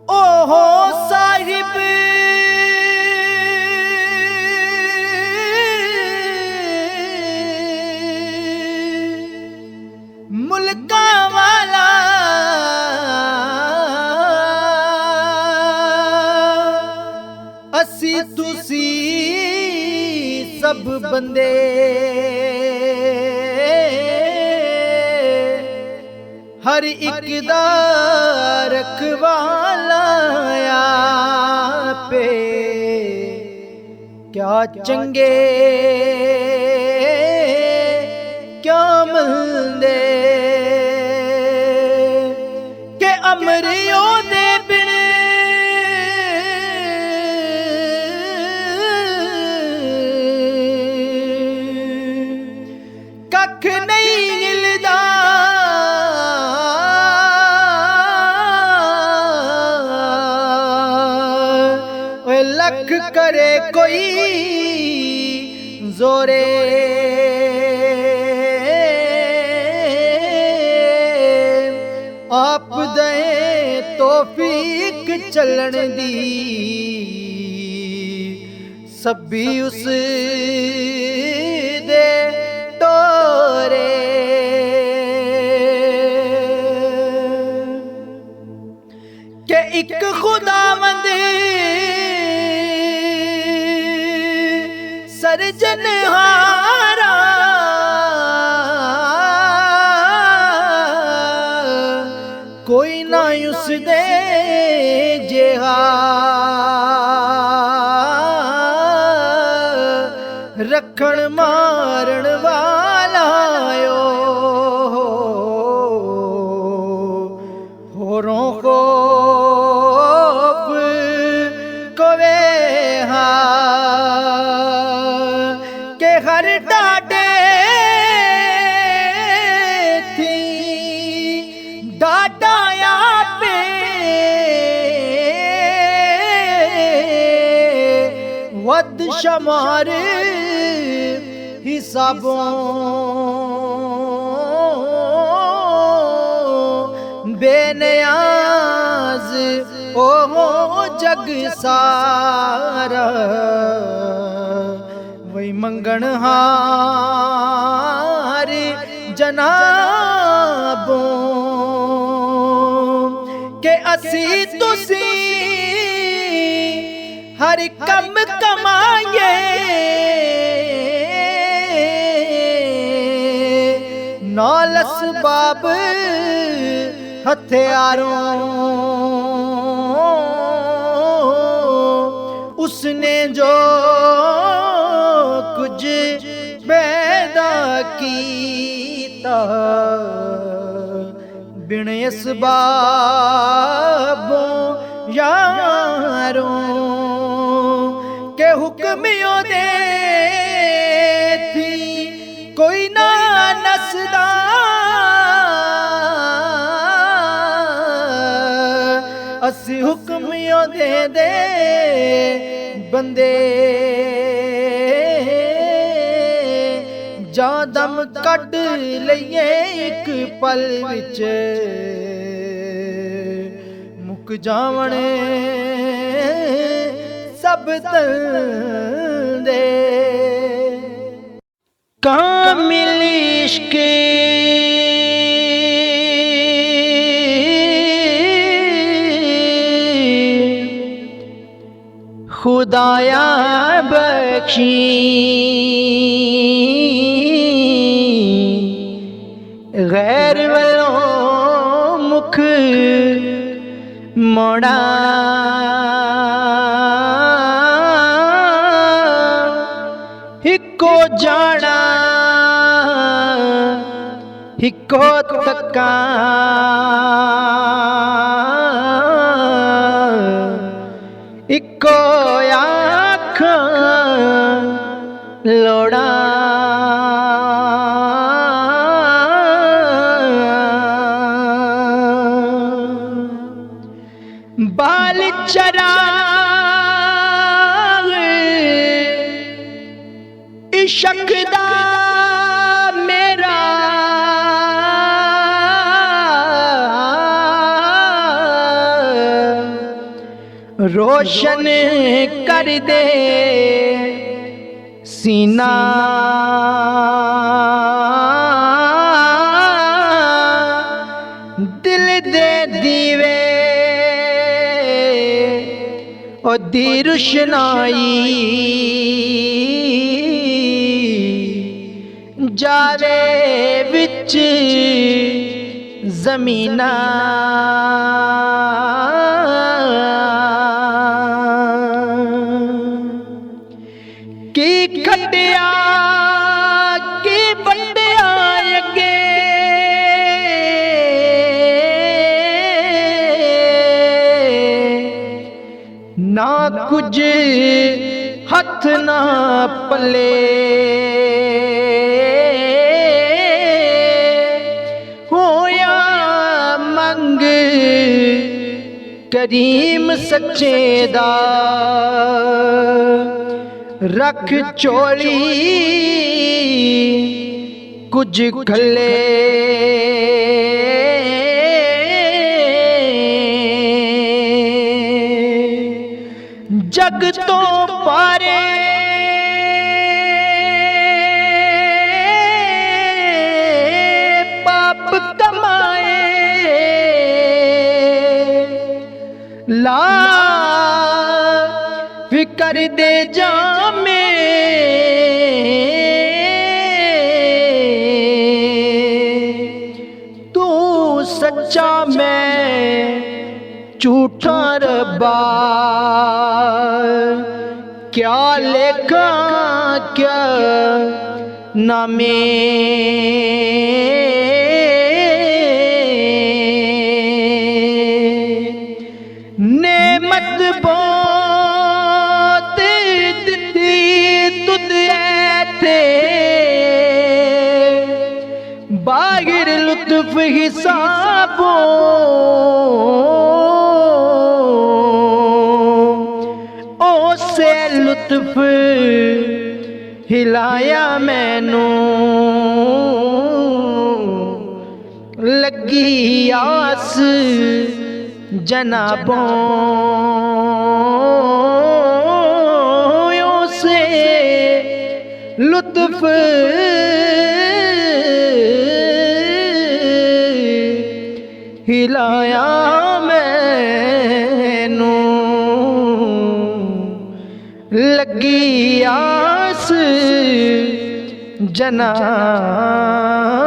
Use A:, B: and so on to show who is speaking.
A: ओहो साहिब मुल्का वाला असी तुसी सब बंदे हर एक दा रखवाला पे क्या चंगे क्या मंदे के अमरियों दे बिन कख नहीं हिलदा लख करे कोई जोरे आप दे तौफीक चलन दी सभी उस दे तोरे के एक खुदावंद सरजनहारा कोई ना उस दे जेहा रखण मारण वाला होरों को हर डाटे थी डाटाया पे वद शमार हिसाबों बेनियाज ओ जग सारा वही मंगन हार जनाबों के असी तुसी हर कम कमाए नौलस बाब हथियारों उसने जो कुछ पैदा कीता बिन असबाबों यारों के हुक्मियों दे थी कोई ना नसदा असी हुक्मियों दे बंदे जा दम कट लइए एक पल विच मुक जावणे सब तंदे कामिल इश्क खुदाया बख्शी गैर वालों मुख मोड़ा हिको जाना हिको तका इको आँख लोड़ा बाल चराग इश्क दा मेरा रोशन कर दे सीना दिल दे दीवे ओ दी रुशनाई जावे विच ज़मीना की खटिया की बंडिया अगे ना कुछ हथ ना पले होया मंग करीम सच्चे दा रख चोली कुछ खले जग तो पारे पाप कमाए ला फिकर दे जामे तू सच्चा मैं झूठा रब्बा क्या लेखा क्या नामे नेमत बहुत दी तुझे थे बागिर लुत्फ हिसाबों से लुत्फ हिलाया मैनू लगी आस जनाबों से लुत्फ हिलाया मैनू लगी आस जनाबों